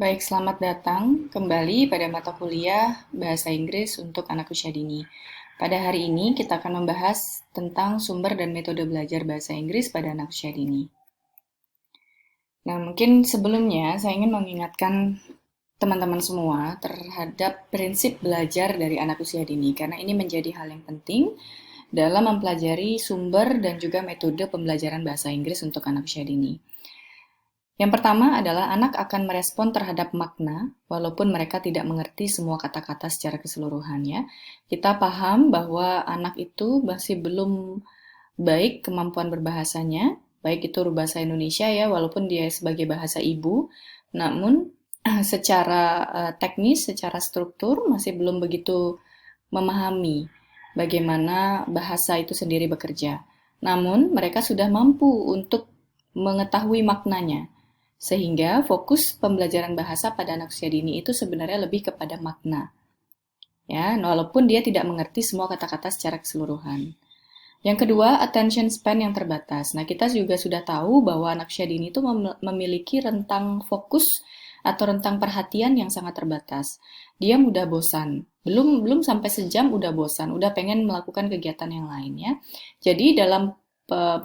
Baik, selamat datang kembali pada mata kuliah Bahasa Inggris untuk anak usia dini. Pada hari ini kita akan membahas tentang sumber dan metode belajar bahasa Inggris pada anak usia dini. Nah, mungkin sebelumnya saya ingin mengingatkan teman-teman semua terhadap prinsip belajar dari anak usia dini, karena ini menjadi hal yang penting dalam mempelajari sumber dan juga metode pembelajaran bahasa Inggris untuk anak usia dini. Yang pertama adalah anak akan merespon terhadap makna, walaupun mereka tidak mengerti semua kata-kata secara keseluruhannya. Kita paham bahwa anak itu masih belum baik kemampuan berbahasanya, baik itu berbahasa Indonesia ya, walaupun dia sebagai bahasa ibu, namun secara teknis, secara struktur masih belum begitu memahami bagaimana bahasa itu sendiri bekerja. Namun mereka sudah mampu untuk mengetahui maknanya. Sehingga fokus pembelajaran bahasa pada anak usia dini itu sebenarnya lebih kepada makna. Ya, walaupun dia tidak mengerti semua kata-kata secara keseluruhan. Yang kedua, attention span yang terbatas. Nah, kita juga sudah tahu bahwa anak usia dini itu memiliki rentang fokus atau rentang perhatian yang sangat terbatas. Dia mudah bosan. Belum sampai sejam udah bosan, udah pengen melakukan kegiatan yang lainnya. Jadi dalam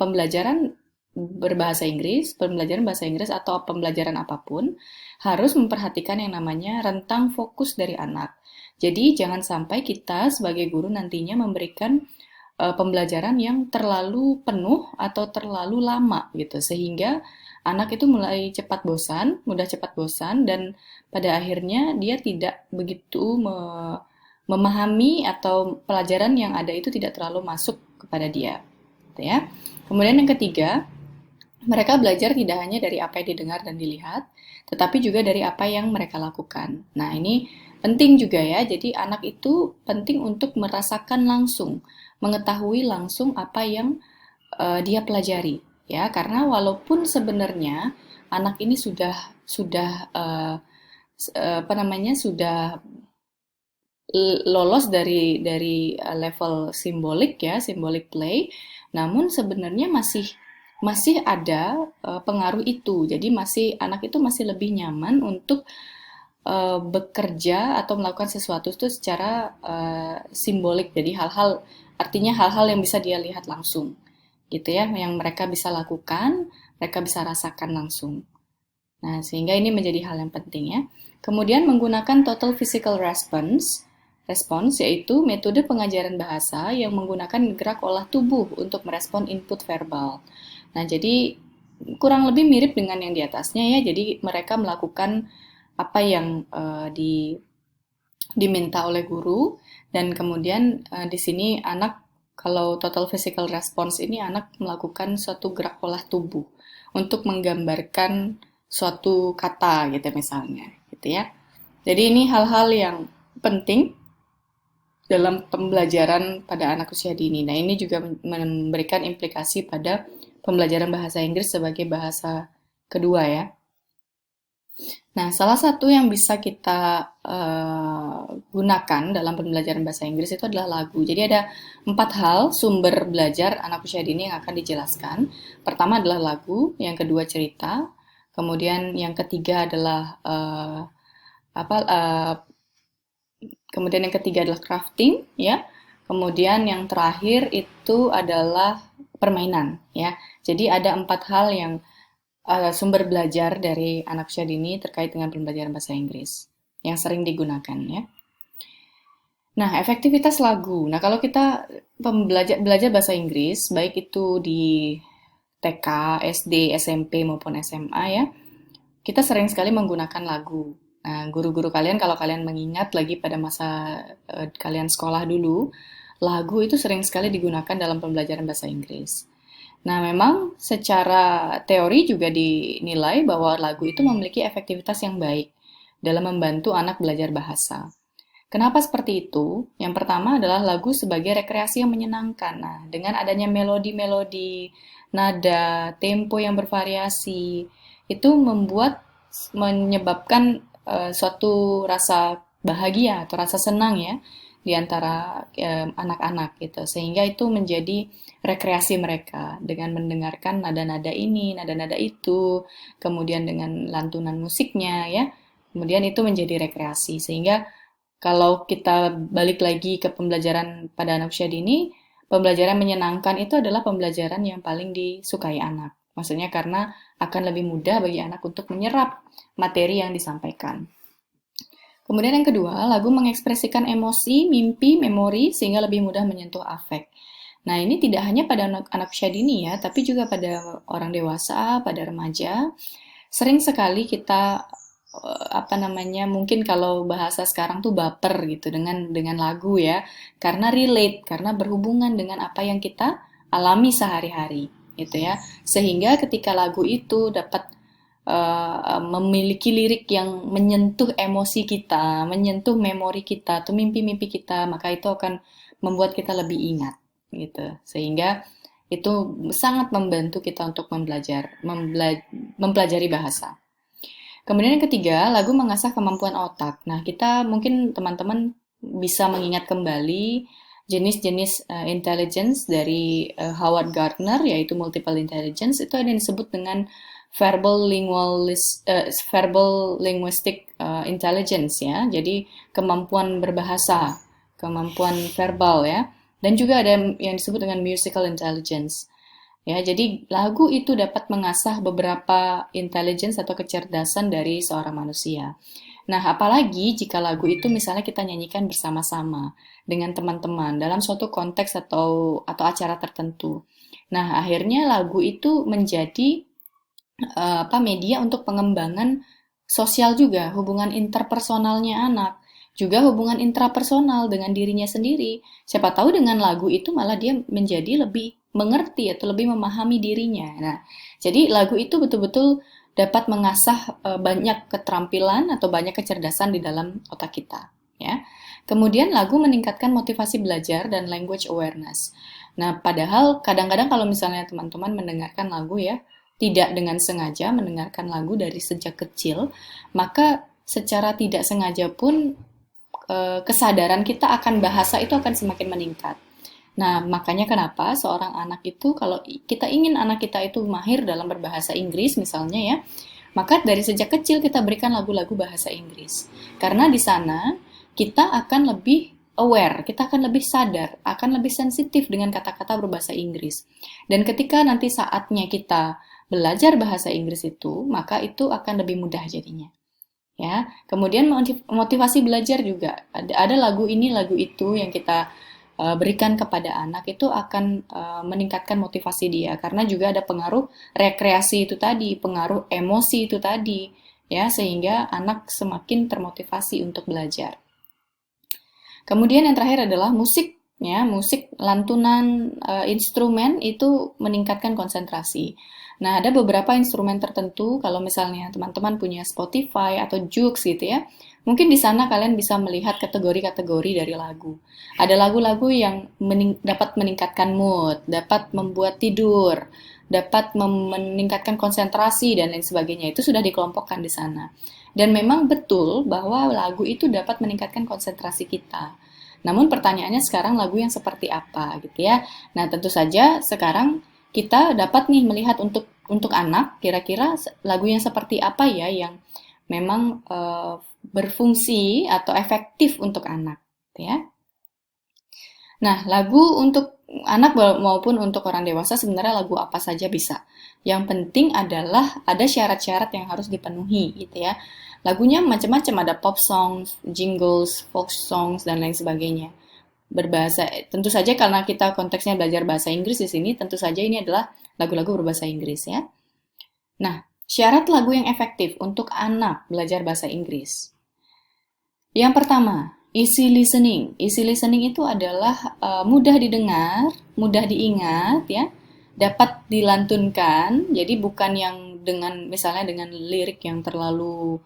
pembelajaran berbahasa Inggris, pembelajaran bahasa Inggris atau pembelajaran apapun harus memperhatikan yang namanya rentang fokus dari anak. Jadi jangan sampai kita sebagai guru nantinya memberikan pembelajaran yang terlalu penuh atau terlalu lama gitu sehingga anak itu mulai cepat bosan, mudah cepat bosan dan pada akhirnya dia tidak begitu memahami atau pelajaran yang ada itu tidak terlalu masuk kepada dia, gitu ya. Kemudian yang ketiga, mereka belajar tidak hanya dari apa yang didengar dan dilihat, tetapi juga dari apa yang mereka lakukan. Nah, ini penting juga ya. Jadi anak itu penting untuk merasakan langsung, mengetahui langsung apa yang dia pelajari, ya. Karena walaupun sebenarnya anak ini sudah apa namanya sudah lolos dari level simbolik ya, simbolik play, namun sebenarnya masih ada pengaruh itu. Jadi anak itu masih lebih nyaman untuk bekerja atau melakukan sesuatu itu secara simbolik. Jadi artinya hal-hal yang bisa dia lihat langsung, gitu ya, yang mereka bisa lakukan, mereka bisa rasakan langsung. Nah, sehingga ini menjadi hal yang penting ya. Kemudian menggunakan total physical response yaitu metode pengajaran bahasa yang menggunakan gerak olah tubuh untuk merespon input verbal. Nah, jadi kurang lebih mirip dengan yang di atasnya ya. Jadi mereka melakukan apa yang diminta oleh guru dan kemudian di sini anak kalau total physical response ini anak melakukan suatu gerak olah tubuh untuk menggambarkan suatu kata gitu misalnya gitu ya. Jadi ini hal-hal yang penting dalam pembelajaran pada anak usia dini. Nah, ini juga memberikan implikasi pada pembelajaran bahasa Inggris sebagai bahasa kedua ya. Nah, salah satu yang bisa kita gunakan dalam pembelajaran bahasa Inggris itu adalah lagu. Jadi ada 4 hal sumber belajar anak usia dini yang akan dijelaskan. Pertama adalah lagu, yang kedua cerita, kemudian yang ketiga adalah apa kemudian yang ketiga adalah crafting ya. Kemudian yang terakhir itu adalah permainan ya. Jadi ada 4 hal yang sumber belajar dari anak usia dini terkait dengan pembelajaran bahasa Inggris yang sering digunakan ya. Nah, efektivitas lagu. Nah, kalau kita belajar bahasa Inggris, baik itu di TK, SD, SMP maupun SMA ya, kita sering sekali menggunakan lagu. Nah, guru-guru kalian kalau kalian mengingat lagi pada masa kalian sekolah dulu, lagu itu sering sekali digunakan dalam pembelajaran bahasa Inggris. Nah, memang secara teori juga dinilai bahwa lagu itu memiliki efektivitas yang baik dalam membantu anak belajar bahasa. Kenapa seperti itu? Yang pertama adalah lagu sebagai rekreasi yang menyenangkan. Nah, dengan adanya melodi-melodi, nada, tempo yang bervariasi, itu menyebabkan suatu rasa bahagia atau rasa senang ya di antara anak-anak gitu. Sehingga itu menjadi rekreasi mereka dengan mendengarkan nada-nada ini, nada-nada itu, kemudian dengan lantunan musiknya ya. Kemudian itu menjadi rekreasi. Sehingga kalau kita balik lagi ke pembelajaran pada anak usia dini, pembelajaran menyenangkan itu adalah pembelajaran yang paling disukai anak. Maksudnya karena akan lebih mudah bagi anak untuk menyerap materi yang disampaikan. Kemudian yang kedua, lagu mengekspresikan emosi, mimpi, memori sehingga lebih mudah menyentuh afek. Nah, ini tidak hanya pada anak usia dini ya, tapi juga pada orang dewasa, pada remaja. Sering sekali kita mungkin kalau bahasa sekarang tuh baper gitu dengan lagu ya, karena relate, karena berhubungan dengan apa yang kita alami sehari-hari gitu ya. Sehingga ketika lagu itu dapat memiliki lirik yang menyentuh emosi kita, menyentuh memori kita, atau mimpi-mimpi kita, maka itu akan membuat kita lebih ingat, gitu. Sehingga itu sangat membantu kita untuk mempelajari bahasa. Kemudian yang ketiga, lagu mengasah kemampuan otak. Nah, kita mungkin teman-teman bisa mengingat kembali jenis-jenis intelligence dari Howard Gardner, yaitu multiple intelligence. Itu ada yang disebut dengan verbal linguistic intelligence ya. Jadi kemampuan berbahasa, kemampuan verbal ya. Dan juga ada yang disebut dengan musical intelligence. Ya, jadi lagu itu dapat mengasah beberapa intelligence atau kecerdasan dari seorang manusia. Nah, apalagi jika lagu itu misalnya kita nyanyikan bersama-sama dengan teman-teman dalam suatu konteks atau acara tertentu. Nah, akhirnya lagu itu menjadi media untuk pengembangan sosial juga, hubungan interpersonalnya anak, juga hubungan intrapersonal dengan dirinya sendiri. Siapa tahu dengan lagu itu malah dia menjadi lebih mengerti atau lebih memahami dirinya. Nah, jadi lagu itu betul-betul dapat mengasah banyak keterampilan atau banyak kecerdasan di dalam otak kita, ya. Kemudian lagu meningkatkan motivasi belajar dan language awareness. Nah, padahal kadang-kadang kalau misalnya teman-teman mendengarkan lagu ya, tidak dengan sengaja mendengarkan lagu dari sejak kecil, maka secara tidak sengaja pun kesadaran kita akan bahasa itu akan semakin meningkat. Nah, makanya kenapa seorang anak itu, kalau kita ingin anak kita itu mahir dalam berbahasa Inggris misalnya ya, maka dari sejak kecil kita berikan lagu-lagu bahasa Inggris. Karena di sana kita akan lebih aware, kita akan lebih sadar, akan lebih sensitif dengan kata-kata berbahasa Inggris. Dan ketika nanti saatnya kita belajar bahasa Inggris itu, maka itu akan lebih mudah jadinya. Ya, kemudian motivasi belajar juga. Ada lagu ini, lagu itu yang kita berikan kepada anak itu akan meningkatkan motivasi dia karena juga ada pengaruh rekreasi itu tadi, pengaruh emosi itu tadi, ya, sehingga anak semakin termotivasi untuk belajar. Kemudian yang terakhir adalah musik, ya, musik lantunan instrumen itu meningkatkan konsentrasi. Nah, ada beberapa instrumen tertentu, kalau misalnya teman-teman punya Spotify atau Joox gitu ya, mungkin di sana kalian bisa melihat kategori-kategori dari lagu. Ada lagu-lagu yang dapat meningkatkan mood, dapat membuat tidur, dapat meningkatkan konsentrasi, dan lain sebagainya. Itu sudah dikelompokkan di sana. Dan memang betul bahwa lagu itu dapat meningkatkan konsentrasi kita. Namun pertanyaannya sekarang lagu yang seperti apa gitu ya. Nah, tentu saja sekarang kita dapat nih melihat untuk anak kira-kira lagu yang seperti apa ya yang memang berfungsi atau efektif untuk anak, gitu ya. Nah, lagu untuk anak maupun untuk orang dewasa sebenarnya lagu apa saja bisa. Yang penting adalah ada syarat-syarat yang harus dipenuhi, gitu ya. Lagunya macam-macam, ada pop songs, jingles, folk songs, dan lain sebagainya. Berbahasa, tentu saja karena kita konteksnya belajar bahasa Inggris di sini, tentu saja ini adalah lagu-lagu berbahasa Inggris ya. Nah, syarat lagu yang efektif untuk anak belajar bahasa Inggris. Yang pertama, easy listening. Easy listening itu adalah mudah didengar, mudah diingat ya, dapat dilantunkan. Jadi bukan yang dengan misalnya dengan lirik yang terlalu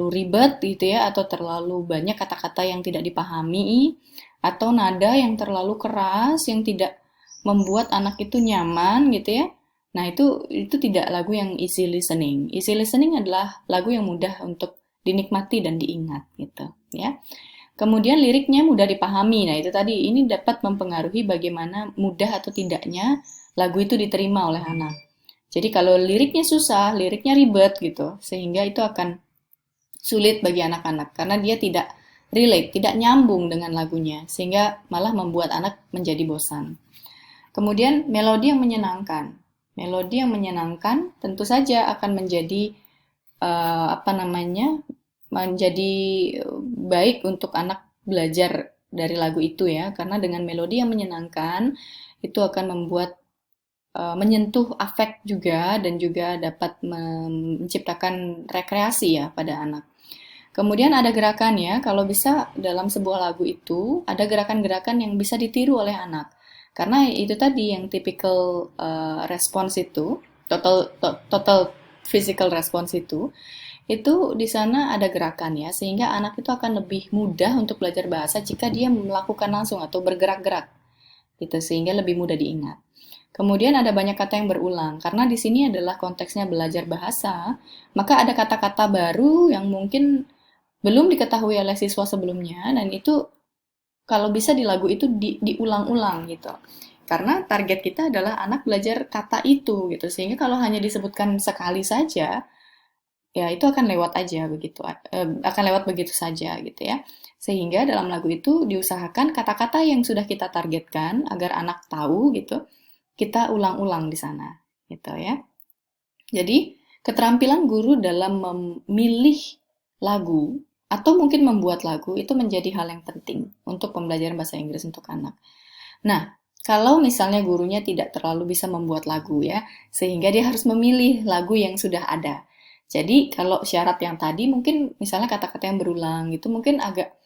ribet gitu ya, atau terlalu banyak kata-kata yang tidak dipahami, atau nada yang terlalu keras yang tidak membuat anak itu nyaman gitu ya. Nah, itu tidak lagu yang easy listening. Easy listening adalah lagu yang mudah untuk dinikmati dan diingat gitu ya. Kemudian liriknya mudah dipahami. Nah, itu tadi ini dapat mempengaruhi bagaimana mudah atau tidaknya lagu itu diterima oleh anak. Jadi kalau liriknya susah, liriknya ribet gitu, sehingga itu akan sulit bagi anak-anak karena dia tidak relate, tidak nyambung dengan lagunya, sehingga malah membuat anak menjadi bosan. Kemudian melodi yang menyenangkan. Melodi yang menyenangkan tentu saja akan menjadi apa namanya? Menjadi baik untuk anak belajar dari lagu itu ya, karena dengan melodi yang menyenangkan itu akan membuat menyentuh afek juga dan juga dapat menciptakan rekreasi ya pada anak. Kemudian ada gerakan ya, kalau bisa dalam sebuah lagu itu ada gerakan-gerakan yang bisa ditiru oleh anak. Karena itu tadi yang typical response itu, total physical response itu di sana ada gerakan ya, sehingga anak itu akan lebih mudah untuk belajar bahasa jika dia melakukan langsung atau bergerak-gerak gitu, sehingga lebih mudah diingat. Kemudian ada banyak kata yang berulang, karena di sini adalah konteksnya belajar bahasa, maka ada kata-kata baru yang mungkin belum diketahui oleh siswa sebelumnya, dan itu kalau bisa di lagu itu diulang-ulang gitu. Karena target kita adalah anak belajar kata itu gitu, sehingga kalau hanya disebutkan sekali saja, ya itu akan lewat aja begitu, akan lewat begitu saja gitu ya. Sehingga dalam lagu itu diusahakan kata-kata yang sudah kita targetkan agar anak tahu gitu, kita ulang-ulang di sana gitu ya. Jadi, keterampilan guru dalam memilih lagu atau mungkin membuat lagu itu menjadi hal yang penting untuk pembelajaran bahasa Inggris untuk anak. Nah, kalau misalnya gurunya tidak terlalu bisa membuat lagu ya, sehingga dia harus memilih lagu yang sudah ada. Jadi, kalau syarat yang tadi mungkin misalnya kata-kata yang berulang itu mungkin agak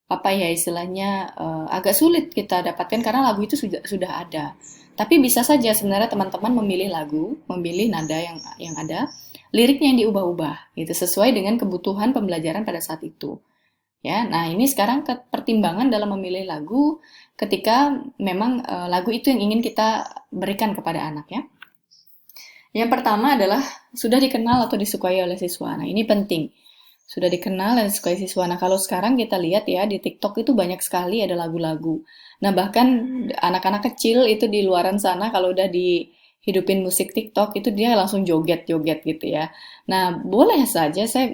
apa ya istilahnya agak sulit kita dapatkan karena lagu itu sudah ada. Tapi bisa saja sebenarnya teman-teman memilih lagu, memilih nada yang ada, liriknya yang diubah-ubah gitu sesuai dengan kebutuhan pembelajaran pada saat itu. Ya, nah ini sekarang pertimbangan dalam memilih lagu ketika memang lagu itu yang ingin kita berikan kepada anak ya. Yang pertama adalah sudah dikenal atau disukai oleh siswa. Nah, ini penting. Sudah dikenal dan disukai siswa. Nah, kalau sekarang kita lihat ya di TikTok itu banyak sekali ada lagu-lagu. Nah, bahkan anak-anak kecil itu di luaran sana kalau udah dihidupin musik TikTok itu dia langsung joget-joget gitu ya. Nah, boleh saja saya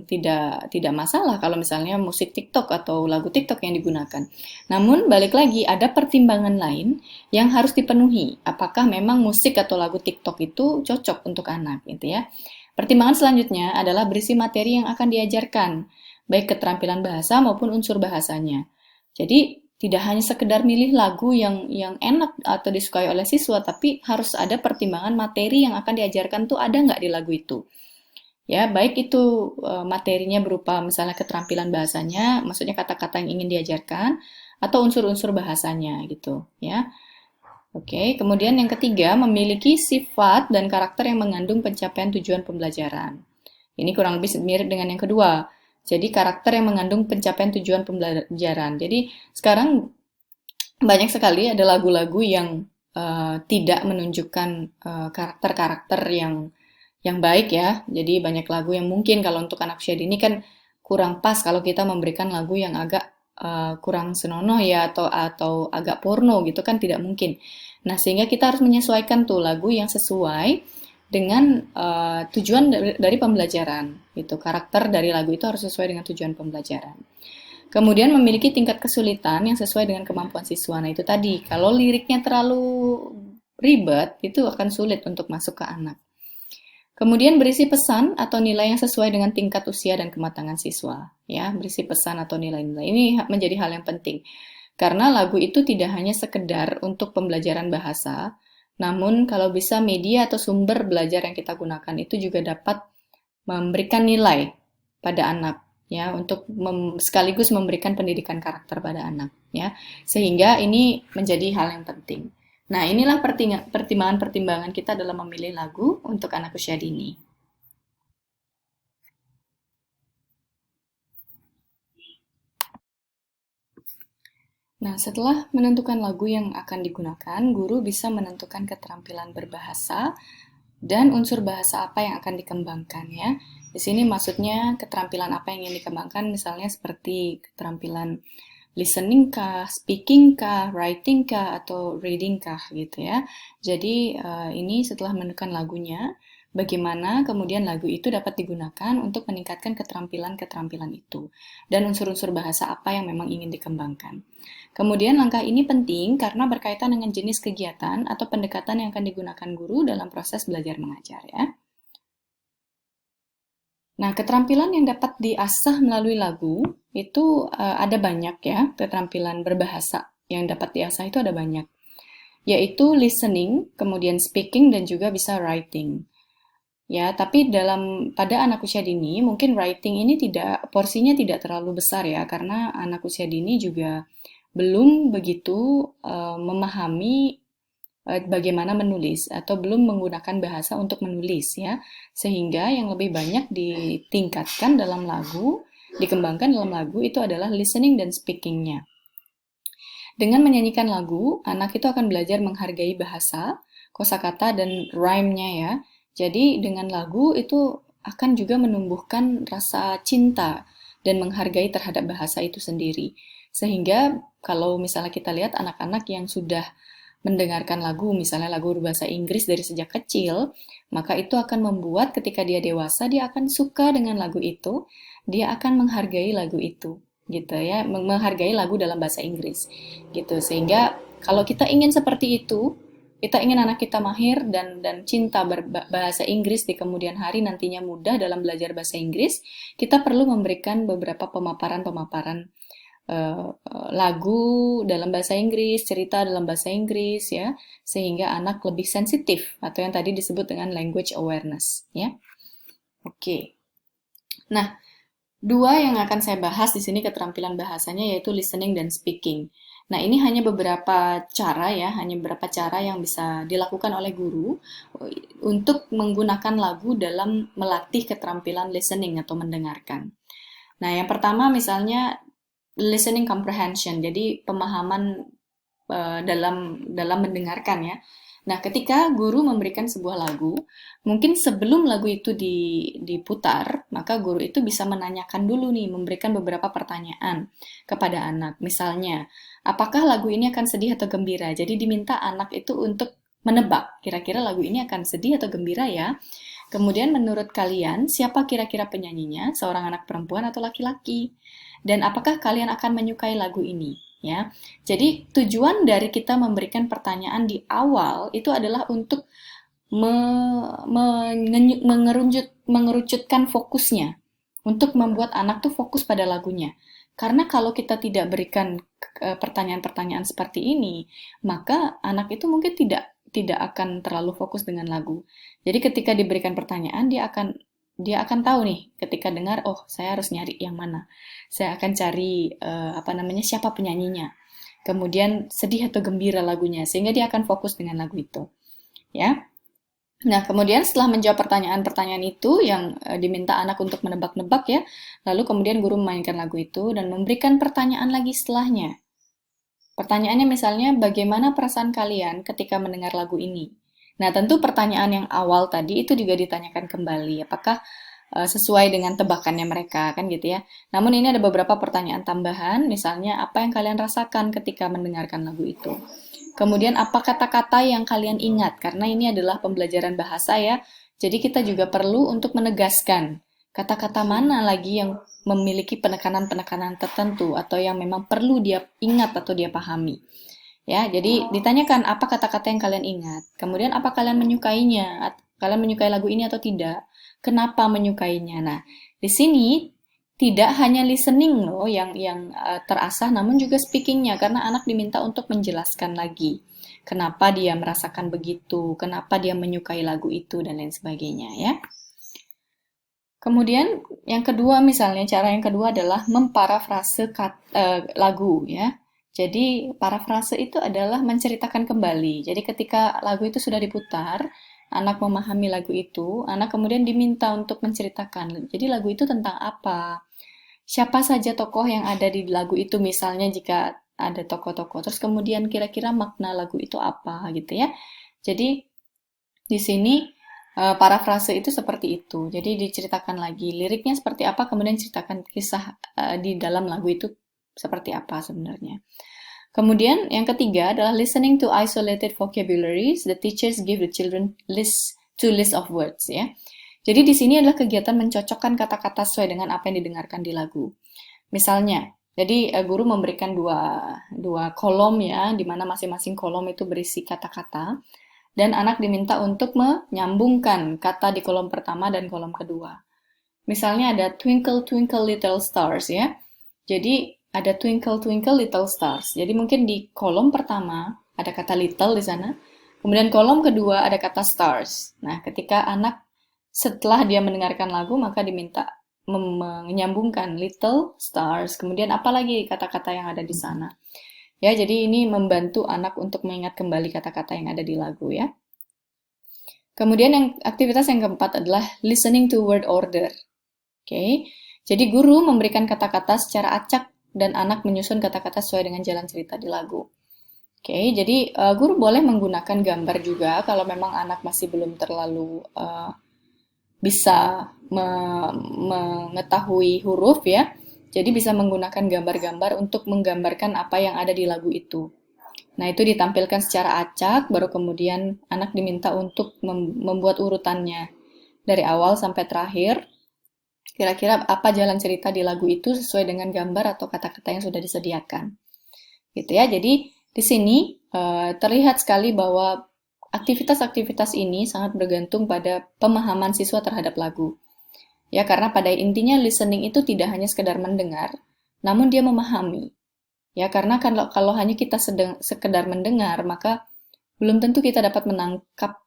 tidak masalah kalau misalnya musik TikTok atau lagu TikTok yang digunakan. Namun balik lagi ada pertimbangan lain yang harus dipenuhi. Apakah memang musik atau lagu TikTok itu cocok untuk anak gitu ya. Pertimbangan selanjutnya adalah berisi materi yang akan diajarkan, baik keterampilan bahasa maupun unsur bahasanya. Jadi tidak hanya sekedar milih lagu yang enak atau disukai oleh siswa, tapi harus ada pertimbangan materi yang akan diajarkan tuh ada nggak di lagu itu. Ya, baik itu materinya berupa misalnya keterampilan bahasanya, maksudnya kata-kata yang ingin diajarkan, atau unsur-unsur bahasanya gitu, ya. Oke, kemudian yang ketiga, memiliki sifat dan karakter yang mengandung pencapaian tujuan pembelajaran. Ini kurang lebih mirip dengan yang kedua. Jadi karakter yang mengandung pencapaian tujuan pembelajaran. Jadi sekarang banyak sekali ada lagu-lagu yang tidak menunjukkan karakter-karakter yang baik ya. Jadi banyak lagu yang mungkin kalau untuk anak usia dini kan kurang pas kalau kita memberikan lagu yang agak kurang senonoh ya atau agak porno gitu kan tidak mungkin. Nah, sehingga kita harus menyesuaikan tuh lagu yang sesuai dengan tujuan dari pembelajaran gitu. Karakter dari lagu itu harus sesuai dengan tujuan pembelajaran. Kemudian memiliki tingkat kesulitan yang sesuai dengan kemampuan siswa. Nah, itu tadi. Kalau liriknya terlalu ribet, itu akan sulit untuk masuk ke anak. Kemudian berisi pesan atau nilai yang sesuai dengan tingkat usia dan kematangan siswa. Ya, berisi pesan atau nilai-nilai. Ini menjadi hal yang penting. Karena lagu itu tidak hanya sekedar untuk pembelajaran bahasa, namun kalau bisa media atau sumber belajar yang kita gunakan itu juga dapat memberikan nilai pada anak ya untuk sekaligus memberikan pendidikan karakter pada anak ya. Sehingga ini menjadi hal yang penting. Nah, inilah pertimbangan-pertimbangan kita dalam memilih lagu untuk anak usia dini. Nah, setelah menentukan lagu yang akan digunakan, guru bisa menentukan keterampilan berbahasa dan unsur bahasa apa yang akan dikembangkan ya. Di sini maksudnya keterampilan apa yang ingin dikembangkan, misalnya seperti keterampilan listening kah, speaking kah, writing kah, atau reading kah gitu ya. Jadi ini setelah menentukan lagunya, bagaimana kemudian lagu itu dapat digunakan untuk meningkatkan keterampilan-keterampilan itu, dan unsur-unsur bahasa apa yang memang ingin dikembangkan. Kemudian langkah ini penting karena berkaitan dengan jenis kegiatan atau pendekatan yang akan digunakan guru dalam proses belajar mengajar ya. Nah, keterampilan yang dapat diasah melalui lagu itu ada banyak ya, keterampilan berbahasa yang dapat diasah itu ada banyak, yaitu listening, kemudian speaking, dan juga bisa writing. Ya, tapi pada anak usia dini, mungkin writing ini porsinya tidak terlalu besar ya, karena anak usia dini juga belum begitu memahami bagaimana menulis atau belum menggunakan bahasa untuk menulis ya. Sehingga yang lebih banyak ditingkatkan dalam lagu, dikembangkan dalam lagu itu adalah listening dan speakingnya. Dengan menyanyikan lagu, anak itu akan belajar menghargai bahasa, kosakata, dan rhyme-nya ya. Jadi dengan lagu itu akan juga menumbuhkan rasa cinta dan menghargai terhadap bahasa itu sendiri. Sehingga kalau misalnya kita lihat anak-anak yang sudah mendengarkan lagu, misalnya lagu berbahasa Inggris dari sejak kecil, maka itu akan membuat ketika dia dewasa, dia akan suka dengan lagu itu, dia akan menghargai lagu itu, gitu ya, menghargai lagu dalam bahasa Inggris, gitu. Sehingga kalau kita ingin seperti itu, kita ingin anak kita mahir dan cinta berbahasa Inggris di kemudian hari nantinya mudah dalam belajar bahasa Inggris, kita perlu memberikan beberapa pemaparan-pemaparan lagu dalam bahasa Inggris, cerita dalam bahasa Inggris ya, sehingga anak lebih sensitif atau yang tadi disebut dengan language awareness ya. Oke. Nah, dua yang akan saya bahas di sini keterampilan bahasanya yaitu listening dan speaking. Nah, ini hanya beberapa cara ya, hanya beberapa cara yang bisa dilakukan oleh guru untuk menggunakan lagu dalam melatih keterampilan listening atau mendengarkan. Nah, yang pertama misalnya listening comprehension, jadi pemahaman dalam mendengarkan ya. Nah, ketika guru memberikan sebuah lagu, mungkin sebelum lagu itu diputar, maka guru itu bisa menanyakan dulu nih, memberikan beberapa pertanyaan kepada anak. Misalnya, apakah lagu ini akan sedih atau gembira? Jadi diminta anak itu untuk menebak, kira-kira lagu ini akan sedih atau gembira ya. Kemudian menurut kalian, siapa kira-kira penyanyinya? Seorang anak perempuan atau laki-laki? Dan apakah kalian akan menyukai lagu ini? Ya, jadi tujuan dari kita memberikan pertanyaan di awal itu adalah untuk mengerucutkan fokusnya, untuk membuat anak tuh fokus pada lagunya. Karena kalau kita tidak berikan pertanyaan-pertanyaan seperti ini, maka anak itu mungkin tidak akan terlalu fokus dengan lagu. Jadi ketika diberikan pertanyaan, dia akan tahu nih ketika dengar, oh saya harus nyari yang mana, saya akan cari siapa penyanyinya, kemudian sedih atau gembira lagunya, sehingga dia akan fokus dengan lagu itu ya. Nah, kemudian setelah menjawab pertanyaan-pertanyaan itu yang diminta anak untuk menebak-nebak ya, lalu kemudian guru memainkan lagu itu dan memberikan pertanyaan lagi setelahnya. Pertanyaannya misalnya, bagaimana perasaan kalian ketika mendengar lagu ini? Nah, tentu pertanyaan yang awal tadi itu juga ditanyakan kembali, apakah sesuai dengan tebakannya mereka, kan gitu ya. Namun ini ada beberapa pertanyaan tambahan, misalnya apa yang kalian rasakan ketika mendengarkan lagu itu. Kemudian apa kata-kata yang kalian ingat, karena ini adalah pembelajaran bahasa ya, jadi kita juga perlu untuk menegaskan kata-kata mana lagi yang memiliki penekanan-penekanan tertentu atau yang memang perlu dia ingat atau dia pahami. Ya, jadi ditanyakan apa kata-kata yang kalian ingat. Kemudian apa kalian menyukainya? Kalian menyukai lagu ini atau tidak? Kenapa menyukainya? Nah, di sini tidak hanya listening loh yang terasah, namun juga speakingnya karena anak diminta untuk menjelaskan lagi kenapa dia merasakan begitu, kenapa dia menyukai lagu itu dan lain sebagainya ya. Kemudian yang kedua misalnya cara yang kedua adalah memparafrase lagu ya. Jadi parafrase itu adalah menceritakan kembali. Jadi ketika lagu itu sudah diputar, anak memahami lagu itu, anak kemudian diminta untuk menceritakan. Jadi lagu itu tentang apa? Siapa saja tokoh yang ada di lagu itu misalnya jika ada tokoh-tokoh. Terus kemudian kira-kira makna lagu itu apa gitu ya. Jadi di sini parafrase itu seperti itu. Jadi diceritakan lagi liriknya seperti apa, kemudian ceritakan kisah di dalam lagu itu seperti apa sebenarnya. Kemudian yang ketiga adalah listening to isolated vocabularies. The teachers give the children lists to list of words ya. Jadi di sini adalah kegiatan mencocokkan kata-kata sesuai dengan apa yang didengarkan di lagu. Misalnya, jadi guru memberikan dua kolom ya, di mana masing-masing kolom itu berisi kata-kata, dan anak diminta untuk menyambungkan kata di kolom pertama dan kolom kedua. Misalnya ada twinkle twinkle little stars ya. Jadi ada twinkle twinkle little stars. Jadi mungkin di kolom pertama ada kata little di sana. Kemudian kolom kedua ada kata stars. Nah, ketika anak setelah dia mendengarkan lagu maka diminta menyambungkan little stars. Kemudian apalagi kata-kata yang ada di sana. Ya, jadi ini membantu anak untuk mengingat kembali kata-kata yang ada di lagu ya. Kemudian aktivitas yang keempat adalah listening to word order. Oke, jadi guru memberikan kata-kata secara acak dan anak menyusun kata-kata sesuai dengan jalan cerita di lagu. Oke, jadi guru boleh menggunakan gambar juga kalau memang anak masih belum terlalu bisa mengetahui huruf ya. Jadi bisa menggunakan gambar-gambar untuk menggambarkan apa yang ada di lagu itu. Nah, itu ditampilkan secara acak, baru kemudian anak diminta untuk membuat urutannya dari awal sampai terakhir. Kira-kira apa jalan cerita di lagu itu sesuai dengan gambar atau kata-kata yang sudah disediakan. Gitu ya. Jadi di sini terlihat sekali bahwa aktivitas-aktivitas ini sangat bergantung pada pemahaman siswa terhadap lagu. Ya, karena pada intinya listening itu tidak hanya sekedar mendengar, namun dia memahami. Ya, karena kalau hanya kita sekedar mendengar, maka belum tentu kita dapat menangkap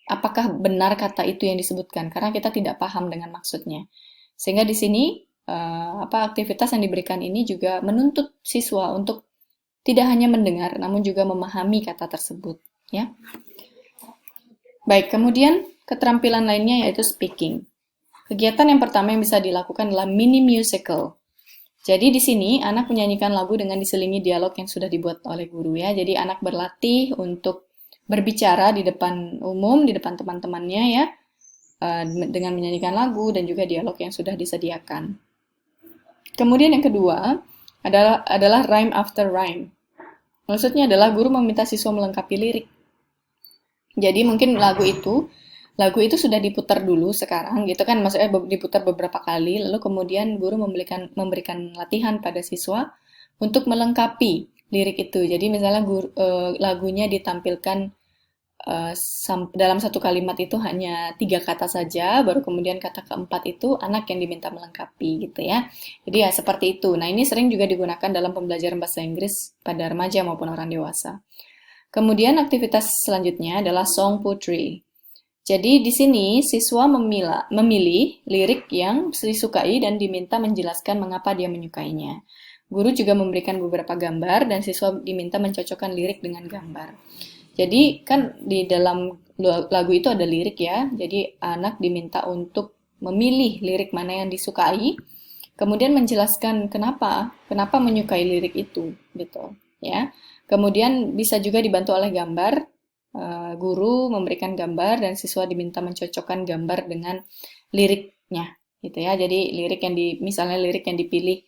apakah benar kata itu yang disebutkan, karena kita tidak paham dengan maksudnya. Sehingga di sini aktivitas yang diberikan ini juga menuntut siswa untuk tidak hanya mendengar, namun juga memahami kata tersebut. Ya. Baik, kemudian keterampilan lainnya yaitu speaking. Kegiatan yang pertama yang bisa dilakukan adalah mini musical. Jadi di sini anak menyanyikan lagu dengan diselingi dialog yang sudah dibuat oleh guru ya. Jadi anak berlatih untuk berbicara di depan umum, di depan teman-temannya ya, dengan menyanyikan lagu dan juga dialog yang sudah disediakan. Kemudian yang kedua adalah rhyme after rhyme. Maksudnya adalah guru meminta siswa melengkapi lirik. Jadi mungkin lagu itu sudah diputar dulu sekarang gitu kan, maksudnya diputar beberapa kali, lalu kemudian guru memberikan latihan pada siswa untuk melengkapi lirik itu. Jadi misalnya lagunya ditampilkan dalam satu kalimat itu hanya 3 kata saja, baru kemudian kata keempat itu anak yang diminta melengkapi gitu ya. Jadi ya seperti itu. Nah, ini sering juga digunakan dalam pembelajaran bahasa Inggris pada remaja maupun orang dewasa. Kemudian aktivitas selanjutnya adalah song poetry. Jadi di sini siswa memilih lirik yang disukai dan diminta menjelaskan mengapa dia menyukainya. Guru juga memberikan beberapa gambar dan siswa diminta mencocokkan lirik dengan gambar. Jadi kan di dalam lagu itu ada lirik ya, jadi anak diminta untuk memilih lirik mana yang disukai, kemudian menjelaskan kenapa menyukai lirik itu, gitu ya. Kemudian bisa juga dibantu oleh gambar. Guru memberikan gambar dan siswa diminta mencocokkan gambar dengan liriknya gitu ya. Jadi misalnya lirik yang dipilih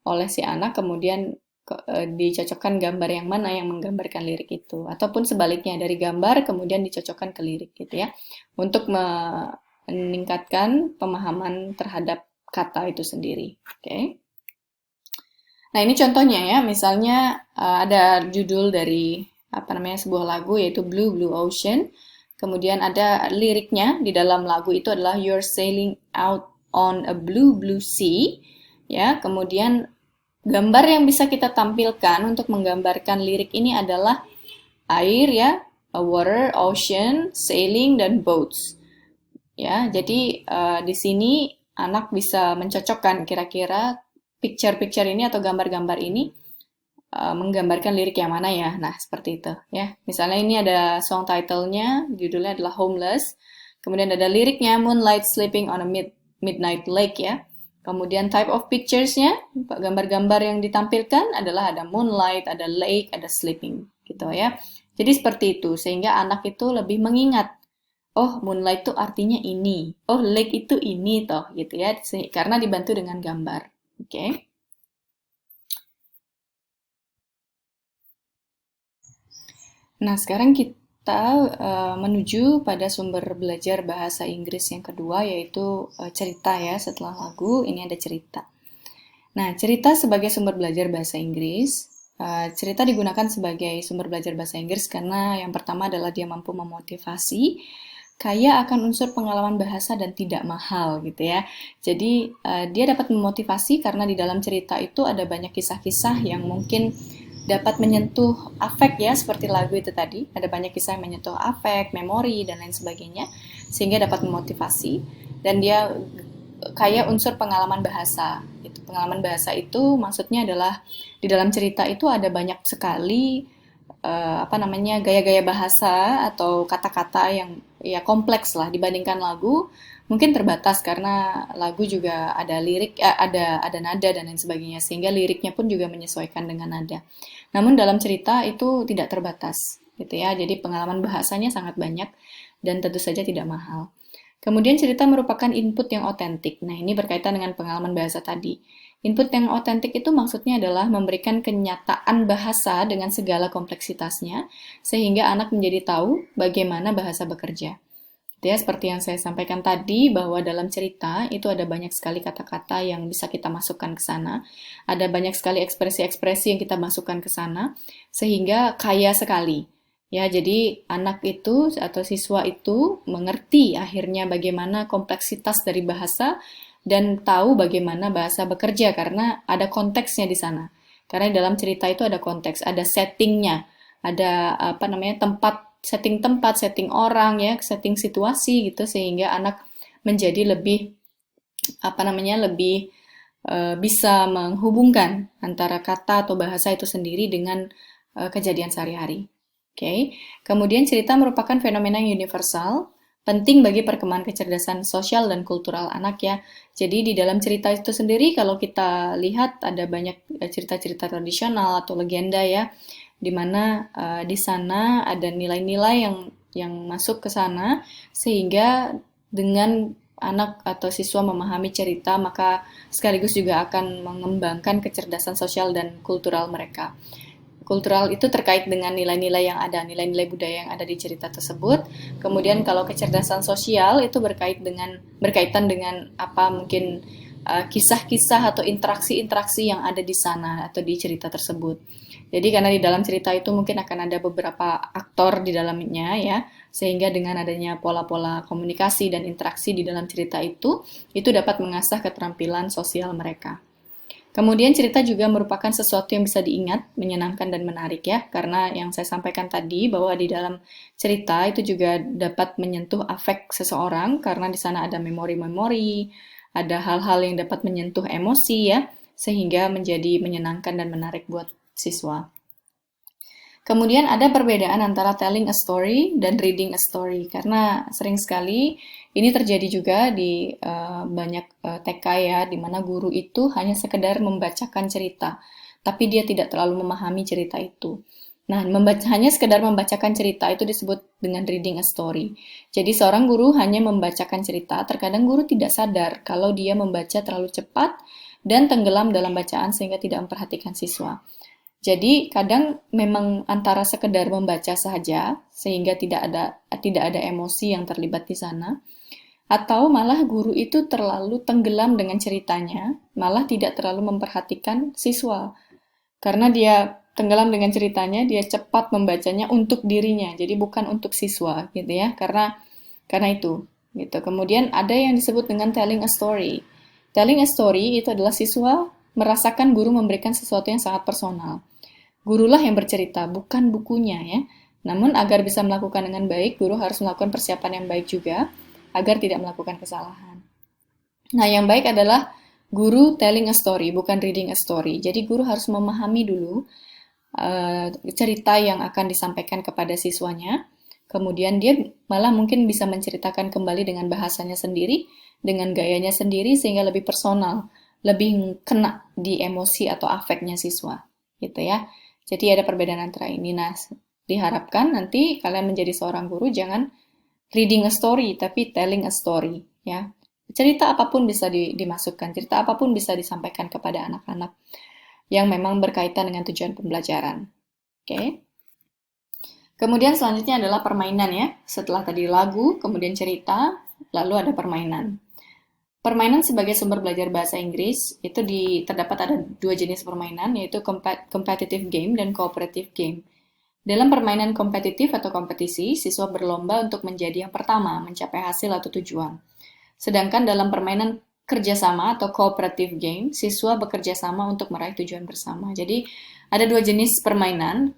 oleh si anak kemudian dicocokkan gambar yang mana yang menggambarkan lirik itu, ataupun sebaliknya dari gambar kemudian dicocokkan ke lirik gitu ya, untuk meningkatkan pemahaman terhadap kata itu sendiri. Oke. Nah, ini contohnya ya, misalnya ada judul dari sebuah lagu yaitu Blue Blue Ocean. Kemudian ada liriknya di dalam lagu itu adalah You're sailing out on a blue blue sea. Ya, kemudian gambar yang bisa kita tampilkan untuk menggambarkan lirik ini adalah air ya, water, ocean, sailing dan boats. Ya, jadi di sini anak bisa mencocokkan kira-kira picture-picture ini atau gambar-gambar ini menggambarkan lirik yang mana ya. Nah, seperti itu ya. Misalnya ini ada song title-nya, judulnya adalah Homeless. Kemudian ada liriknya Moonlight Sleeping on a Midnight Lake ya. Kemudian type of pictures-nya, gambar-gambar yang ditampilkan adalah ada moonlight, ada lake, ada sleeping gitu ya. Jadi seperti itu sehingga anak itu lebih mengingat, oh moonlight itu artinya ini, oh lake itu ini toh gitu ya, karena dibantu dengan gambar. Oke. Nah, sekarang menuju pada sumber belajar bahasa Inggris yang kedua, yaitu cerita ya. Setelah lagu, ini ada cerita. Nah, cerita sebagai sumber belajar bahasa Inggris. Cerita digunakan sebagai sumber belajar bahasa Inggris karena yang pertama adalah dia mampu memotivasi, kaya akan unsur pengalaman bahasa dan tidak mahal gitu ya. Jadi dia dapat memotivasi karena di dalam cerita itu ada banyak kisah-kisah yang mungkin dapat menyentuh afek ya, seperti lagu itu tadi. Ada banyak kisah yang menyentuh afek, memori, dan lain sebagainya, sehingga dapat memotivasi. Dan dia kaya unsur pengalaman bahasa. Itu pengalaman bahasa itu maksudnya adalah di dalam cerita itu ada banyak sekali gaya-gaya bahasa atau kata-kata yang ya kompleks lah dibandingkan lagu. Mungkin terbatas karena lagu juga ada lirik, ada nada dan lain sebagainya, sehingga liriknya pun juga menyesuaikan dengan nada. Namun dalam cerita itu tidak terbatas, gitu ya. Jadi pengalaman bahasanya sangat banyak dan tentu saja tidak mahal. Kemudian cerita merupakan input yang otentik. Nah, ini berkaitan dengan pengalaman bahasa tadi. Input yang otentik itu maksudnya adalah memberikan kenyataan bahasa dengan segala kompleksitasnya, sehingga anak menjadi tahu bagaimana bahasa bekerja. Ya, seperti yang saya sampaikan tadi, bahwa dalam cerita itu ada banyak sekali kata-kata yang bisa kita masukkan ke sana. Ada banyak sekali ekspresi-ekspresi yang kita masukkan ke sana, sehingga kaya sekali. Ya, jadi anak itu atau siswa itu mengerti akhirnya bagaimana kompleksitas dari bahasa dan tahu bagaimana bahasa bekerja karena ada konteksnya di sana. Karena dalam cerita itu ada konteks, ada settingnya, ada tempat, setting orang ya, setting situasi gitu sehingga anak menjadi lebih lebih bisa menghubungkan antara kata atau bahasa itu sendiri dengan kejadian sehari-hari. Oke. Kemudian cerita merupakan fenomena yang universal, penting bagi perkembangan kecerdasan sosial dan kultural anak ya. Jadi di dalam cerita itu sendiri kalau kita lihat ada banyak cerita-cerita tradisional atau legenda ya, di mana di sana ada nilai-nilai yang masuk ke sana sehingga dengan anak atau siswa memahami cerita maka sekaligus juga akan mengembangkan kecerdasan sosial dan kultural mereka. Kultural itu terkait dengan nilai-nilai yang ada, nilai-nilai budaya yang ada di cerita tersebut. Kemudian kalau kecerdasan sosial itu berkaitan dengan apa mungkin kisah-kisah atau interaksi-interaksi yang ada di sana atau di cerita tersebut. Jadi karena di dalam cerita itu mungkin akan ada beberapa aktor di dalamnya ya, sehingga dengan adanya pola-pola komunikasi dan interaksi di dalam cerita itu dapat mengasah keterampilan sosial mereka. Kemudian cerita juga merupakan sesuatu yang bisa diingat, menyenangkan dan menarik ya, karena yang saya sampaikan tadi bahwa di dalam cerita itu juga dapat menyentuh afek seseorang karena di sana ada memori-memori, ada hal-hal yang dapat menyentuh emosi ya, sehingga menjadi menyenangkan dan menarik buat siswa. Kemudian ada perbedaan antara telling a story dan reading a story karena sering sekali ini terjadi juga di banyak TK ya, di mana guru itu hanya sekedar membacakan cerita, tapi dia tidak terlalu memahami cerita itu. Nah, hanya sekedar membacakan cerita itu disebut dengan reading a story. Jadi seorang guru hanya membacakan cerita, terkadang guru tidak sadar kalau dia membaca terlalu cepat dan tenggelam dalam bacaan sehingga tidak memperhatikan siswa. Jadi kadang memang antara sekedar membaca saja sehingga tidak ada emosi yang terlibat di sana, atau malah guru itu terlalu tenggelam dengan ceritanya, malah tidak terlalu memperhatikan siswa. Karena dia tenggelam dengan ceritanya, dia cepat membacanya untuk dirinya, jadi bukan untuk siswa gitu ya. Karena itu gitu. Kemudian ada yang disebut dengan telling a story. Telling a story itu adalah siswa merasakan guru memberikan sesuatu yang sangat personal. Gurulah yang bercerita, bukan bukunya ya. Namun agar bisa melakukan dengan baik, guru harus melakukan persiapan yang baik juga agar tidak melakukan kesalahan. Nah, yang baik adalah guru telling a story, bukan reading a story. Jadi guru harus memahami dulu cerita yang akan disampaikan kepada siswanya. Kemudian dia malah mungkin bisa menceritakan kembali dengan bahasanya sendiri, dengan gayanya sendiri sehingga lebih personal, lebih kena di emosi atau afeknya siswa, gitu ya. Jadi ada perbedaan antara ini. Nah, diharapkan nanti kalian menjadi seorang guru jangan reading a story, tapi telling a story. Ya, cerita apapun bisa dimasukkan, cerita apapun bisa disampaikan kepada anak-anak yang memang berkaitan dengan tujuan pembelajaran. Oke. Kemudian selanjutnya adalah permainan ya. Setelah tadi lagu, kemudian cerita, lalu ada permainan. Permainan sebagai sumber belajar bahasa Inggris itu terdapat ada dua jenis permainan, yaitu competitive game dan cooperative game. Dalam permainan kompetitif atau kompetisi, siswa berlomba untuk menjadi yang pertama, mencapai hasil atau tujuan. Sedangkan dalam permainan kerjasama atau cooperative game, siswa bekerja sama untuk meraih tujuan bersama. Jadi ada dua jenis permainan.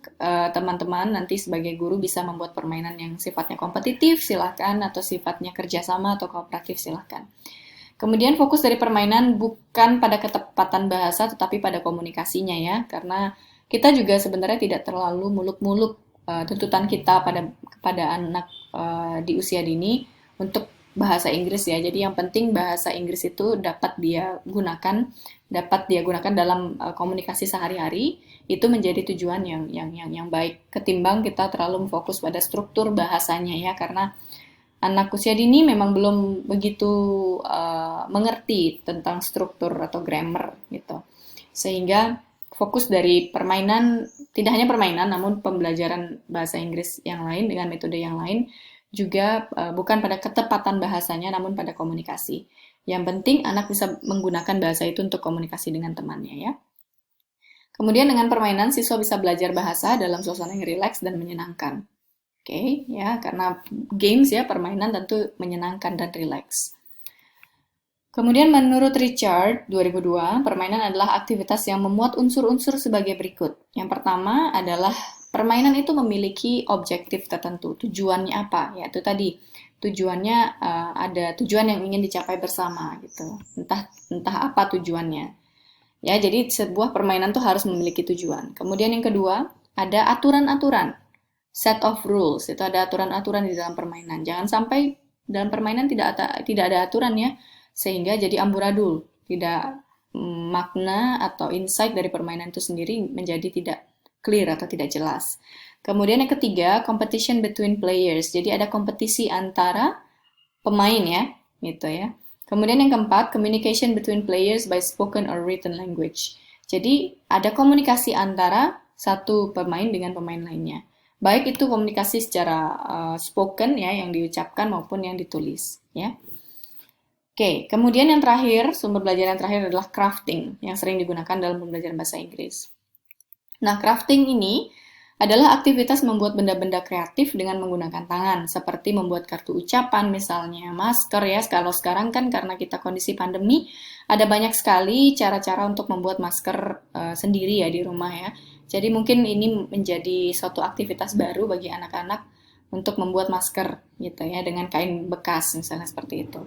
Teman-teman nanti sebagai guru bisa membuat permainan yang sifatnya kompetitif, silakan, atau sifatnya kerjasama atau kooperatif, silakan. Kemudian fokus dari permainan bukan pada ketepatan bahasa, tetapi pada komunikasinya ya, karena kita juga sebenarnya tidak terlalu muluk-muluk tuntutan kita kepada anak di usia dini untuk bahasa Inggris ya. Jadi yang penting bahasa Inggris itu dapat dia gunakan dalam komunikasi sehari-hari. Itu menjadi tujuan yang baik ketimbang kita terlalu fokus pada struktur bahasanya ya, karena anak usia dini memang belum begitu mengerti tentang struktur atau grammar gitu. Sehingga fokus dari permainan, tidak hanya permainan, namun pembelajaran bahasa Inggris yang lain dengan metode yang lain juga bukan pada ketepatan bahasanya, namun pada komunikasi. Yang penting anak bisa menggunakan bahasa itu untuk komunikasi dengan temannya ya. Kemudian dengan permainan, siswa bisa belajar bahasa dalam suasana yang rileks dan menyenangkan. Oke, ya, karena games ya, permainan tentu menyenangkan dan rileks. Kemudian menurut Richard 2002, permainan adalah aktivitas yang memuat unsur-unsur sebagai berikut. Yang pertama adalah permainan itu memiliki objektif tertentu. Tujuannya apa? Yaitu tadi tujuannya ada tujuan yang ingin dicapai bersama gitu. Entah apa tujuannya. Ya, jadi sebuah permainan tuh harus memiliki tujuan. Kemudian yang kedua, ada aturan-aturan. Set of rules, itu ada aturan-aturan di dalam permainan. Jangan sampai dalam permainan tidak ada aturan ya, sehingga jadi amburadul. Tidak makna atau insight dari permainan itu sendiri menjadi tidak clear atau tidak jelas. Kemudian yang ketiga, competition between players. Jadi ada kompetisi antara pemain ya, gitu ya. Kemudian yang keempat, communication between players by spoken or written language. Jadi ada komunikasi antara satu pemain dengan pemain lainnya. Baik itu komunikasi secara spoken ya, yang diucapkan maupun yang ditulis ya. Oke, kemudian yang terakhir, sumber belajar yang terakhir adalah crafting, yang sering digunakan dalam pembelajaran bahasa Inggris. Nah, crafting ini adalah aktivitas membuat benda-benda kreatif dengan menggunakan tangan, seperti membuat kartu ucapan misalnya, masker ya. Kalau sekarang kan karena kita kondisi pandemi, ada banyak sekali cara-cara untuk membuat masker sendiri ya di rumah ya. Jadi mungkin ini menjadi suatu aktivitas baru bagi anak-anak untuk membuat masker gitu ya dengan kain bekas misalnya seperti itu.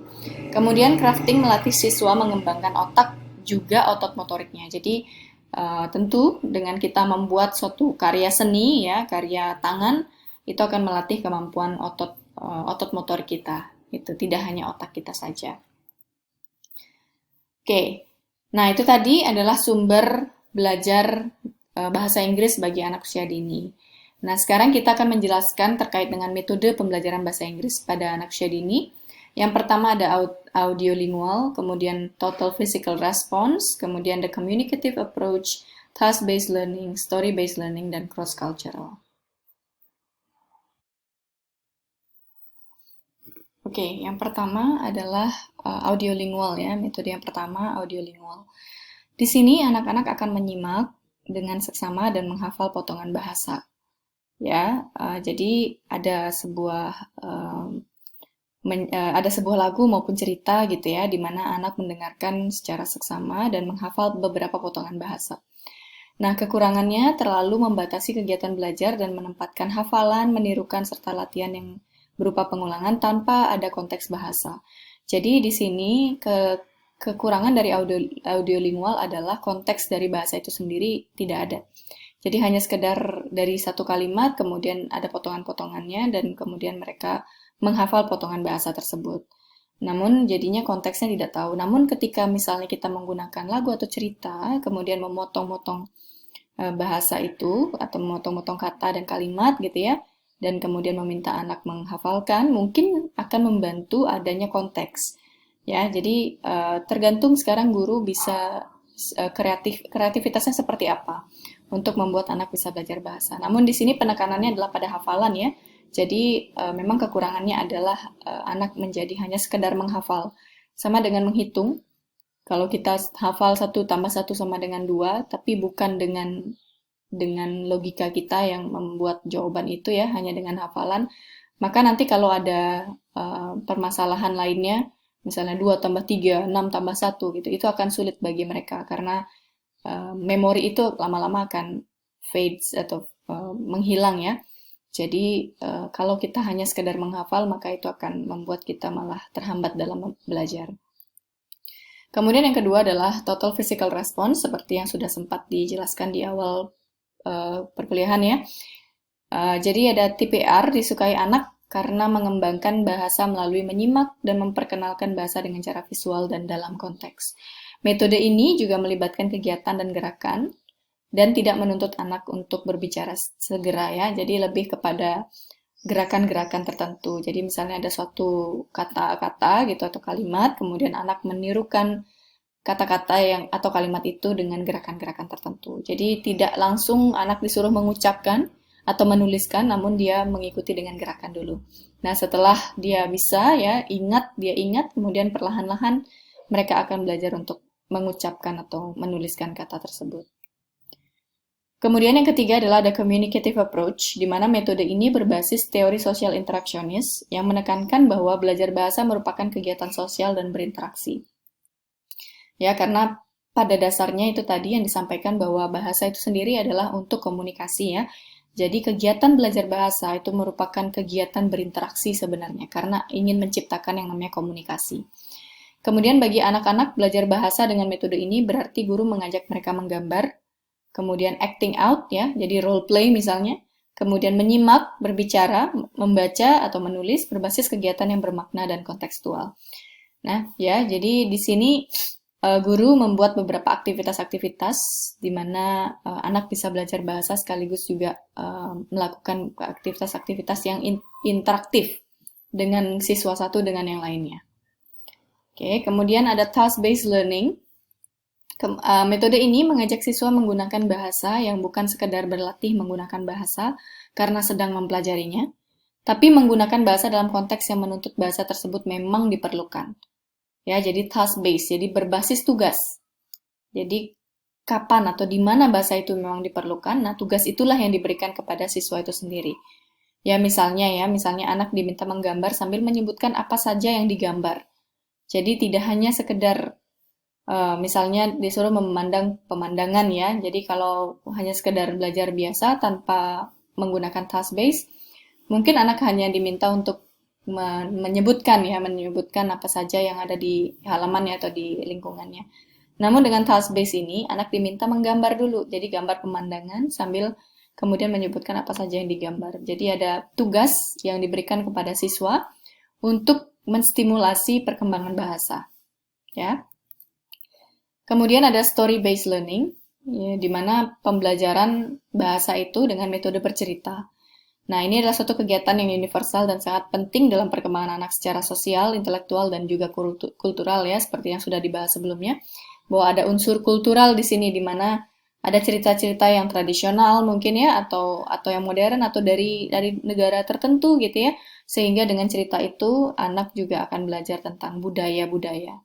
Kemudian crafting melatih siswa mengembangkan otak juga otot motoriknya. Jadi tentu dengan kita membuat suatu karya seni ya, karya tangan itu akan melatih kemampuan otot motor kita. Itu tidak hanya otak kita saja. Oke. Nah, itu tadi adalah sumber belajar bahasa Inggris bagi anak usia dini. Nah, sekarang kita akan menjelaskan terkait dengan metode pembelajaran bahasa Inggris pada anak usia dini. Yang pertama ada audiolingual, kemudian total physical response, kemudian the communicative approach, task-based learning, story-based learning, dan cross-cultural. Oke, yang pertama adalah audiolingual ya, metode yang pertama audiolingual. Di sini anak-anak akan menyimak dengan seksama dan menghafal potongan bahasa. Ya, jadi ada sebuah lagu maupun cerita gitu ya, di mana anak mendengarkan secara seksama dan menghafal beberapa potongan bahasa. Nah, kekurangannya terlalu membatasi kegiatan belajar dan menempatkan hafalan, menirukan, serta latihan yang berupa pengulangan tanpa ada konteks bahasa. Jadi di sini kekurangan dari audiolingual adalah konteks dari bahasa itu sendiri tidak ada. Jadi hanya sekedar dari satu kalimat, kemudian ada potongan-potongannya, dan kemudian mereka menghafal potongan bahasa tersebut. Namun jadinya konteksnya tidak tahu. Namun ketika misalnya kita menggunakan lagu atau cerita, kemudian memotong-motong bahasa itu, atau memotong-motong kata dan kalimat gitu ya, dan kemudian meminta anak menghafalkan, mungkin akan membantu adanya konteks. Ya, jadi tergantung sekarang guru bisa kreativitasnya seperti apa untuk membuat anak bisa belajar bahasa. Namun di sini penekanannya adalah pada hafalan ya. Jadi memang kekurangannya adalah anak menjadi hanya sekedar menghafal. Sama dengan menghitung, kalau kita hafal 1 tambah 1 sama dengan 2, tapi bukan dengan logika kita yang membuat jawaban itu ya, hanya dengan hafalan, maka nanti kalau ada permasalahan lainnya, misalnya 2 tambah 3, 6 tambah 1 gitu, itu akan sulit bagi mereka karena memori itu lama-lama akan fades atau menghilang ya. Jadi kalau kita hanya sekedar menghafal, maka itu akan membuat kita malah terhambat dalam belajar. Kemudian yang kedua adalah total physical response, seperti yang sudah sempat dijelaskan di awal perkuliahan ya. Jadi ada TPR, disukai anak karena mengembangkan bahasa melalui menyimak dan memperkenalkan bahasa dengan cara visual dan dalam konteks. Metode ini juga melibatkan kegiatan dan gerakan, dan tidak menuntut anak untuk berbicara segera ya, jadi lebih kepada gerakan-gerakan tertentu. Jadi misalnya ada suatu kata-kata gitu atau kalimat, kemudian anak menirukan kata-kata yang atau kalimat itu dengan gerakan-gerakan tertentu. Jadi tidak langsung anak disuruh mengucapkan atau menuliskan, namun dia mengikuti dengan gerakan dulu. Nah, setelah dia bisa ya, dia ingat, kemudian perlahan-lahan mereka akan belajar untuk mengucapkan atau menuliskan kata tersebut. Kemudian yang ketiga adalah ada communicative approach, di mana metode ini berbasis teori sosial interaksionis yang menekankan bahwa belajar bahasa merupakan kegiatan sosial dan berinteraksi. Ya, karena pada dasarnya itu tadi yang disampaikan bahwa bahasa itu sendiri adalah untuk komunikasi ya. Jadi kegiatan belajar bahasa itu merupakan kegiatan berinteraksi sebenarnya karena ingin menciptakan yang namanya komunikasi. Kemudian bagi anak-anak belajar bahasa dengan metode ini berarti guru mengajak mereka menggambar, kemudian acting out ya, jadi role play misalnya, kemudian menyimak, berbicara, membaca atau menulis berbasis kegiatan yang bermakna dan kontekstual. Nah, ya, jadi di sini guru membuat beberapa aktivitas-aktivitas di mana anak bisa belajar bahasa sekaligus juga melakukan aktivitas-aktivitas yang interaktif dengan siswa satu dengan yang lainnya. Oke, kemudian ada task-based learning. Metode ini mengajak siswa menggunakan bahasa yang bukan sekedar berlatih menggunakan bahasa karena sedang mempelajarinya, tapi menggunakan bahasa dalam konteks yang menuntut bahasa tersebut memang diperlukan. Ya, jadi task-based, jadi berbasis tugas. Jadi kapan atau di mana bahasa itu memang diperlukan, nah tugas itulah yang diberikan kepada siswa itu sendiri. Ya, misalnya anak diminta menggambar sambil menyebutkan apa saja yang digambar. Jadi tidak hanya sekedar misalnya disuruh memandang pemandangan ya. Jadi kalau hanya sekedar belajar biasa tanpa menggunakan task-based, mungkin anak hanya diminta untuk menyebutkan apa saja yang ada di halamannya atau di lingkungannya. Namun dengan task base ini, anak diminta menggambar dulu. Jadi gambar pemandangan sambil kemudian menyebutkan apa saja yang digambar. Jadi ada tugas yang diberikan kepada siswa untuk menstimulasi perkembangan bahasa. Ya. Kemudian ada story based learning, ya, di mana pembelajaran bahasa itu dengan metode bercerita. Nah, ini adalah suatu kegiatan yang universal dan sangat penting dalam perkembangan anak secara sosial, intelektual, dan juga kultural ya, seperti yang sudah dibahas sebelumnya. Bahwa ada unsur kultural di sini, di mana ada cerita-cerita yang tradisional mungkin ya, atau yang modern, atau dari negara tertentu gitu ya. Sehingga dengan cerita itu, anak juga akan belajar tentang budaya-budaya.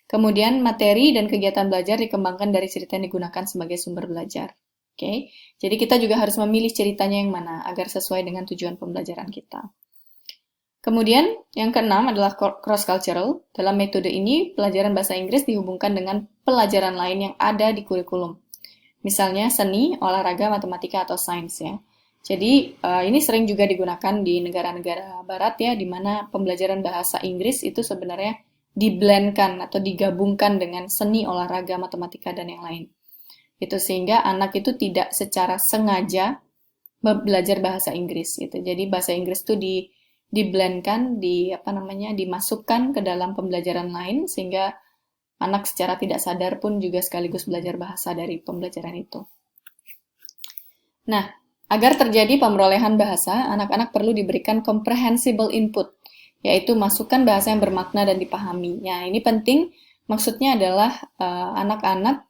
Kemudian materi dan kegiatan belajar dikembangkan dari cerita yang digunakan sebagai sumber belajar. Oke, jadi kita juga harus memilih ceritanya yang mana agar sesuai dengan tujuan pembelajaran kita. Kemudian yang keenam adalah cross-cultural. Dalam metode ini, pelajaran bahasa Inggris dihubungkan dengan pelajaran lain yang ada di kurikulum. Misalnya seni, olahraga, matematika, atau sains ya. Jadi ini sering juga digunakan di negara-negara barat ya, di mana pembelajaran bahasa Inggris itu sebenarnya diblendkan atau digabungkan dengan seni, olahraga, matematika, dan yang lain. Itu sehingga anak itu tidak secara sengaja belajar bahasa Inggris gitu. Jadi bahasa Inggris itu diblendkan, dimasukkan ke dalam pembelajaran lain sehingga anak secara tidak sadar pun juga sekaligus belajar bahasa dari pembelajaran itu. Nah, agar terjadi pemerolehan bahasa, anak-anak perlu diberikan comprehensible input, yaitu masukan bahasa yang bermakna dan dipahami. Nah, ini penting, maksudnya adalah anak-anak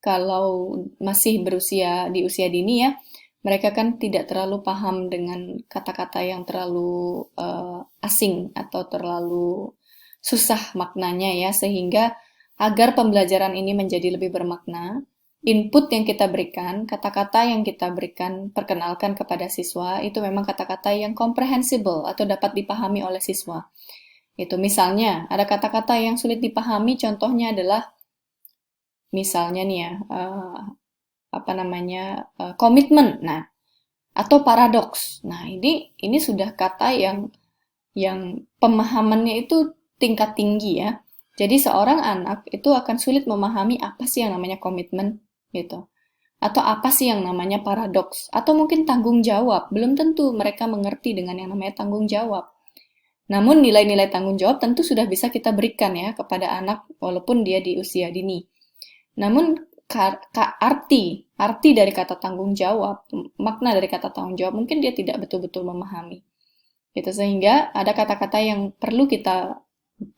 kalau masih berusia di usia dini ya, mereka kan tidak terlalu paham dengan kata-kata yang terlalu asing atau terlalu susah maknanya ya, sehingga agar pembelajaran ini menjadi lebih bermakna, input yang kita berikan, kata-kata yang kita berikan, perkenalkan kepada siswa, itu memang kata-kata yang comprehensible atau dapat dipahami oleh siswa. Itu misalnya, ada kata-kata yang sulit dipahami, contohnya adalah, misalnya nih ya, apa namanya, komitmen, nah, atau paradoks. Nah, ini sudah kata yang pemahamannya itu tingkat tinggi ya. Jadi seorang anak itu akan sulit memahami apa sih yang namanya komitmen gitu. Atau apa sih yang namanya paradoks. Atau mungkin tanggung jawab. Belum tentu mereka mengerti dengan yang namanya tanggung jawab. Namun nilai-nilai tanggung jawab tentu sudah bisa kita berikan ya kepada anak walaupun dia di usia dini. Namun arti dari kata tanggung jawab, makna dari kata tanggung jawab mungkin dia tidak betul-betul memahami. Gitu, sehingga ada kata-kata yang perlu kita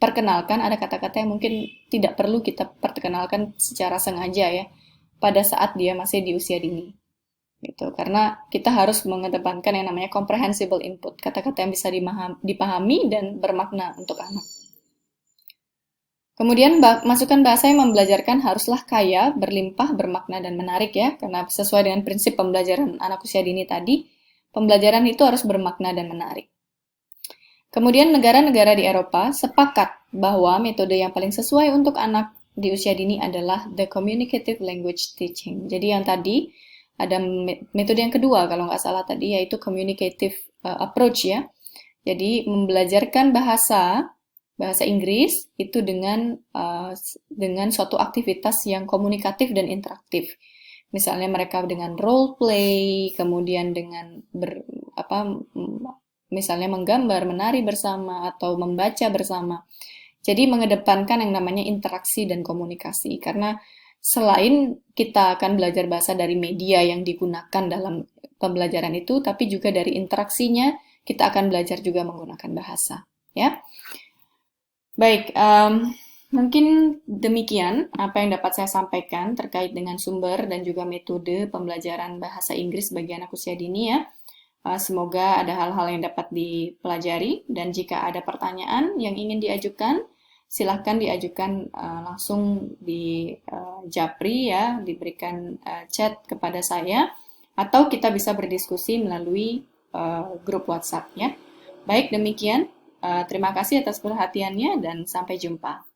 perkenalkan, ada kata-kata yang mungkin tidak perlu kita perkenalkan secara sengaja ya pada saat dia masih di usia dini. Gitu, karena kita harus mengedepankan yang namanya comprehensible input, kata-kata yang bisa dipahami dan bermakna untuk anak. Kemudian masukan bahasa yang membelajarkan haruslah kaya, berlimpah, bermakna, dan menarik ya, karena sesuai dengan prinsip pembelajaran anak usia dini tadi, pembelajaran itu harus bermakna dan menarik. Kemudian negara-negara di Eropa sepakat bahwa metode yang paling sesuai untuk anak di usia dini adalah the communicative language teaching. Jadi yang tadi ada metode yang kedua kalau nggak salah tadi, yaitu communicative approach ya. Jadi membelajarkan bahasa Inggris itu dengan suatu aktivitas yang komunikatif dan interaktif. Misalnya mereka dengan role play, kemudian dengan misalnya menggambar, menari bersama atau membaca bersama. Jadi mengedepankan yang namanya interaksi dan komunikasi, karena selain kita akan belajar bahasa dari media yang digunakan dalam pembelajaran itu, tapi juga dari interaksinya kita akan belajar juga menggunakan bahasa. Ya. Baik, mungkin demikian apa yang dapat saya sampaikan terkait dengan sumber dan juga metode pembelajaran bahasa Inggris bagi anak usia dini ya. Semoga ada hal-hal yang dapat dipelajari dan jika ada pertanyaan yang ingin diajukan, silahkan diajukan langsung di Japri ya, diberikan chat kepada saya atau kita bisa berdiskusi melalui grup WhatsApp ya. Baik, demikian. Terima kasih atas perhatiannya dan sampai jumpa.